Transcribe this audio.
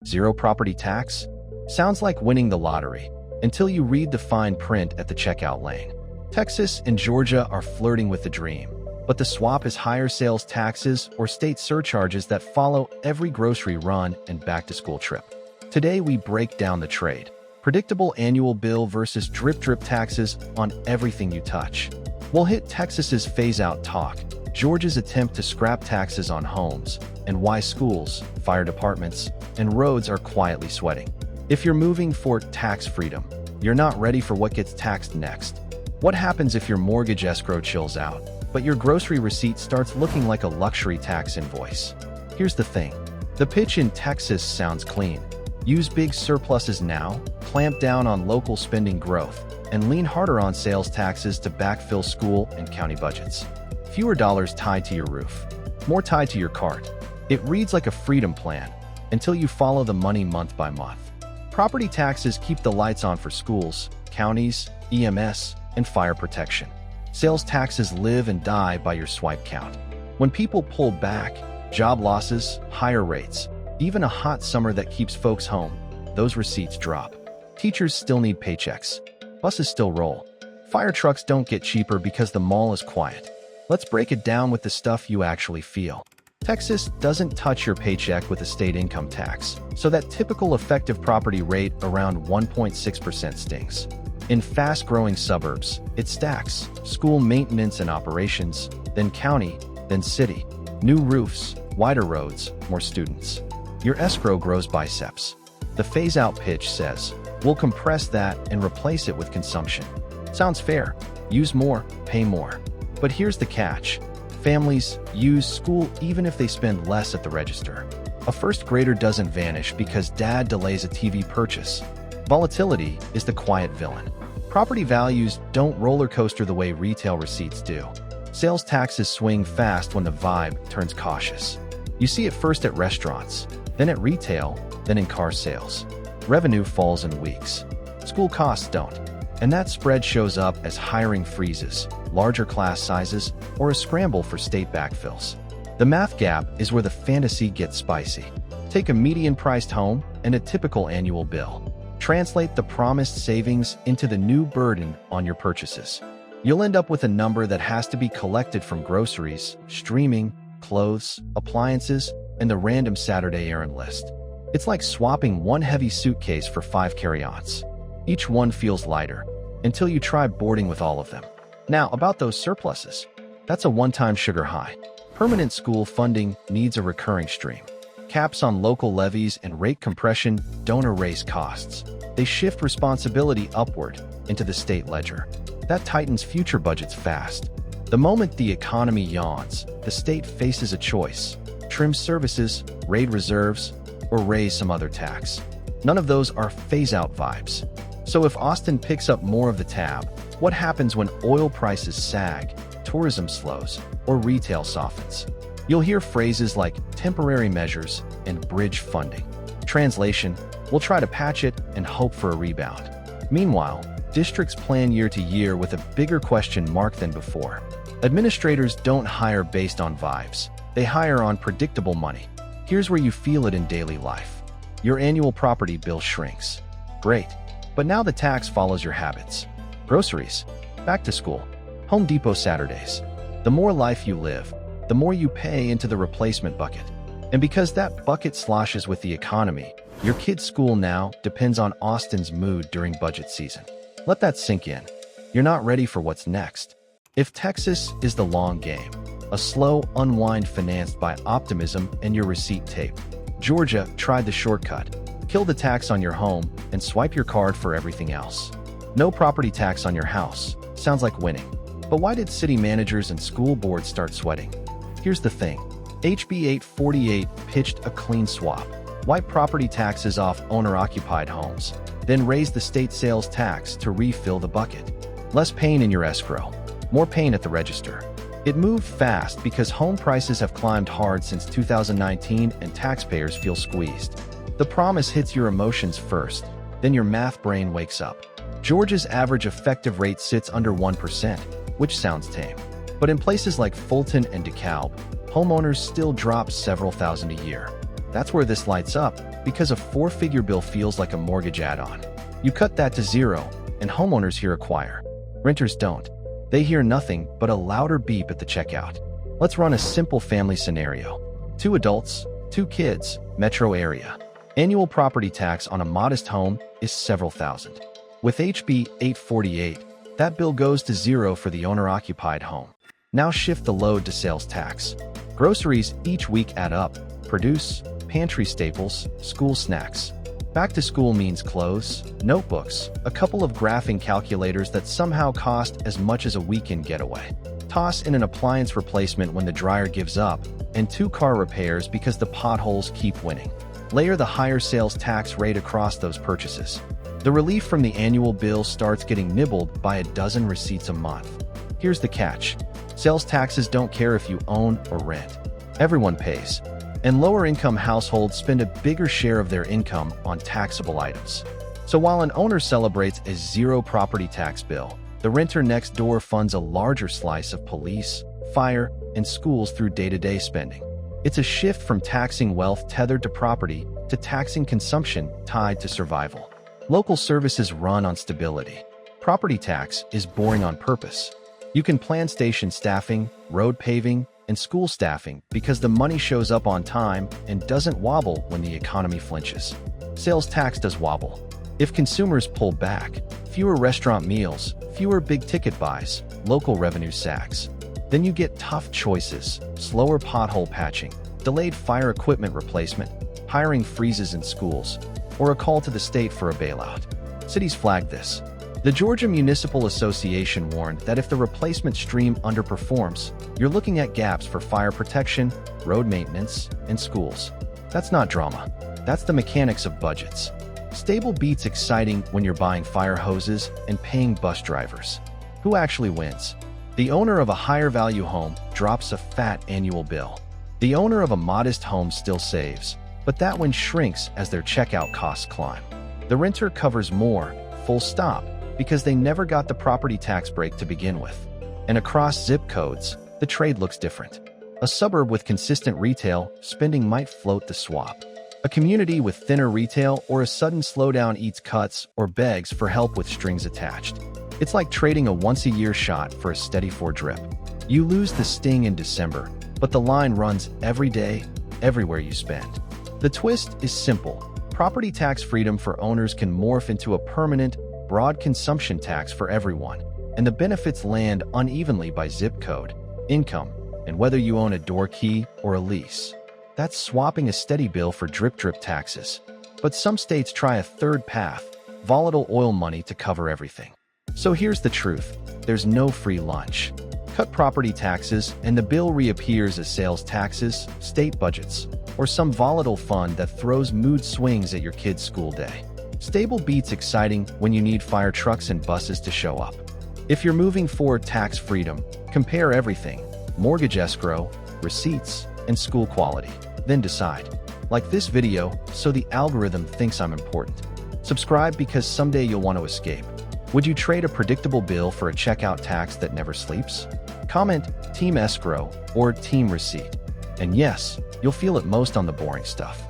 Zero property tax? Sounds like winning the lottery, until you read the fine print at the checkout lane. Texas and Georgia are flirting with the dream, but the swap is higher sales taxes or state surcharges that follow every grocery run and back-to-school trip. Today we break down the trade. Predictable annual bill versus drip-drip taxes on everything you touch. We'll hit Texas's phase-out talk, Georgia's attempt to scrap taxes on homes, and why schools, fire departments, and roads are quietly sweating. If you're moving for tax freedom, you're not ready for what gets taxed next. What happens if your mortgage escrow chills out, but your grocery receipt starts looking like a luxury tax invoice? Here's the thing. The pitch in Texas sounds clean. Use big surpluses now, clamp down on local spending growth, and lean harder on sales taxes to backfill school and county budgets. Fewer dollars tied to your roof, more tied to your cart. It reads like a freedom plan, until you follow the money month by month. Property taxes keep the lights on for schools, counties, EMS, and fire protection. Sales taxes live and die by your swipe count. When people pull back, job losses, higher rates, even a hot summer that keeps folks home, those receipts drop. Teachers still need paychecks. Buses still roll. Fire trucks don't get cheaper because the mall is quiet. Let's break it down with the stuff you actually feel. Texas doesn't touch your paycheck with a state income tax, so that typical effective property rate around 1.6% stings. In fast-growing suburbs, it stacks: school maintenance and operations, then county, then city. New roofs, wider roads, more students. Your escrow grows biceps. The phase-out pitch says, we'll compress that and replace it with consumption. Sounds fair. Use more, pay more. But here's the catch. Families use school even if they spend less at the register. A first grader doesn't vanish because dad delays a TV purchase. Volatility is the quiet villain. Property values don't roller coaster the way retail receipts do. Sales taxes swing fast when the vibe turns cautious. You see it first at restaurants, then at retail, then in car sales. Revenue falls in weeks. School costs don't. And that spread shows up as hiring freezes, larger class sizes, or a scramble for state backfills. The math gap is where the fantasy gets spicy. Take a median-priced home and a typical annual bill. Translate the promised savings into the new burden on your purchases. You'll end up with a number that has to be collected from groceries, streaming, clothes, appliances, and the random Saturday errand list. It's like swapping one heavy suitcase for 5 carry-ons. Each one feels lighter, until you try boarding with all of them. Now, about those surpluses. That's a one-time sugar high. Permanent school funding needs a recurring stream. Caps on local levies and rate compression don't erase costs. They shift responsibility upward into the state ledger. That tightens future budgets fast. The moment the economy yawns, the state faces a choice: trim services, raid reserves, or raise some other tax. None of those are phase-out vibes. So if Austin picks up more of the tab, what happens when oil prices sag, tourism slows, or retail softens? You'll hear phrases like temporary measures and bridge funding. Translation: we'll try to patch it and hope for a rebound. Meanwhile, districts plan year to year with a bigger question mark than before. Administrators don't hire based on vibes. They hire on predictable money. Here's where you feel it in daily life. Your annual property bill shrinks. Great. But now the tax follows your habits. Groceries, back to school, Home Depot Saturdays. The more life you live, the more you pay into the replacement bucket. And because that bucket sloshes with the economy, your kid's school now depends on Austin's mood during budget season. Let that sink in. You're not ready for what's next. If Texas is the long game, a slow unwind financed by optimism and your receipt tape, Georgia tried the shortcut. Kill the tax on your home and swipe your card for everything else. No property tax on your house. Sounds like winning. But why did city managers and school boards start sweating? Here's the thing. HB 848 pitched a clean swap. Wipe property taxes off owner-occupied homes, then raise the state sales tax to refill the bucket. Less pain in your escrow, more pain at the register. It moved fast because home prices have climbed hard since 2019 and taxpayers feel squeezed. The promise hits your emotions first, then your math brain wakes up. Georgia's average effective rate sits under 1%, which sounds tame. But in places like Fulton and DeKalb, homeowners still drop several thousand a year. That's where this lights up, because a four-figure bill feels like a mortgage add-on. You cut that to zero, and homeowners hear acquire. Renters don't. They hear nothing but a louder beep at the checkout. Let's run a simple family scenario. 2 adults, 2 kids, metro area. Annual property tax on a modest home is several thousand. With HB 848, that bill goes to zero for the owner-occupied home. Now shift the load to sales tax. Groceries each week add up: produce, pantry staples, school snacks. Back to school means clothes, notebooks, a couple of graphing calculators that somehow cost as much as a weekend getaway. Toss in an appliance replacement when the dryer gives up, and 2 car repairs because the potholes keep winning. Layer the higher sales tax rate across those purchases. The relief from the annual bill starts getting nibbled by a dozen receipts a month. Here's the catch. Sales taxes don't care if you own or rent. Everyone pays. And lower-income households spend a bigger share of their income on taxable items. So while an owner celebrates a zero property tax bill, the renter next door funds a larger slice of police, fire, and schools through day-to-day spending. It's a shift from taxing wealth tethered to property to taxing consumption tied to survival. Local services run on stability. Property tax is boring on purpose. You can plan station staffing, road paving, and school staffing because the money shows up on time and doesn't wobble when the economy flinches. Sales tax does wobble. If consumers pull back, fewer restaurant meals, fewer big-ticket buys, local revenue sags. Then you get tough choices: slower pothole patching, delayed fire equipment replacement, hiring freezes in schools, or a call to the state for a bailout. Cities flagged this. The Georgia Municipal Association warned that if the replacement stream underperforms, you're looking at gaps for fire protection, road maintenance, and schools. That's not drama. That's the mechanics of budgets. Stable beats exciting when you're buying fire hoses and paying bus drivers. Who actually wins? The owner of a higher-value home drops a fat annual bill. The owner of a modest home still saves, but that one shrinks as their checkout costs climb. The renter covers more, full stop, because they never got the property tax break to begin with. And across zip codes, the trade looks different. A suburb with consistent retail spending might float the swap. A community with thinner retail or a sudden slowdown eats cuts or begs for help with strings attached. It's like trading a once-a-year shot for a steady 4-drip. You lose the sting in December, but the line runs every day, everywhere you spend. The twist is simple. Property tax freedom for owners can morph into a permanent, broad consumption tax for everyone, and the benefits land unevenly by zip code, income, and whether you own a door key or a lease. That's swapping a steady bill for drip-drip taxes. But some states try a third path: volatile oil money to cover everything. So here's the truth. There's no free lunch. Cut property taxes and the bill reappears as sales taxes, state budgets, or some volatile fund that throws mood swings at your kid's school day. Stable beats exciting when you need fire trucks and buses to show up. If you're moving for tax freedom, compare everything: mortgage escrow, receipts, and school quality. Then decide. Like this video so the algorithm thinks I'm important. Subscribe because someday you'll want to escape. Would you trade a predictable bill for a checkout tax that never sleeps? Comment Team Escrow or Team Receipt. And yes, you'll feel it most on the boring stuff.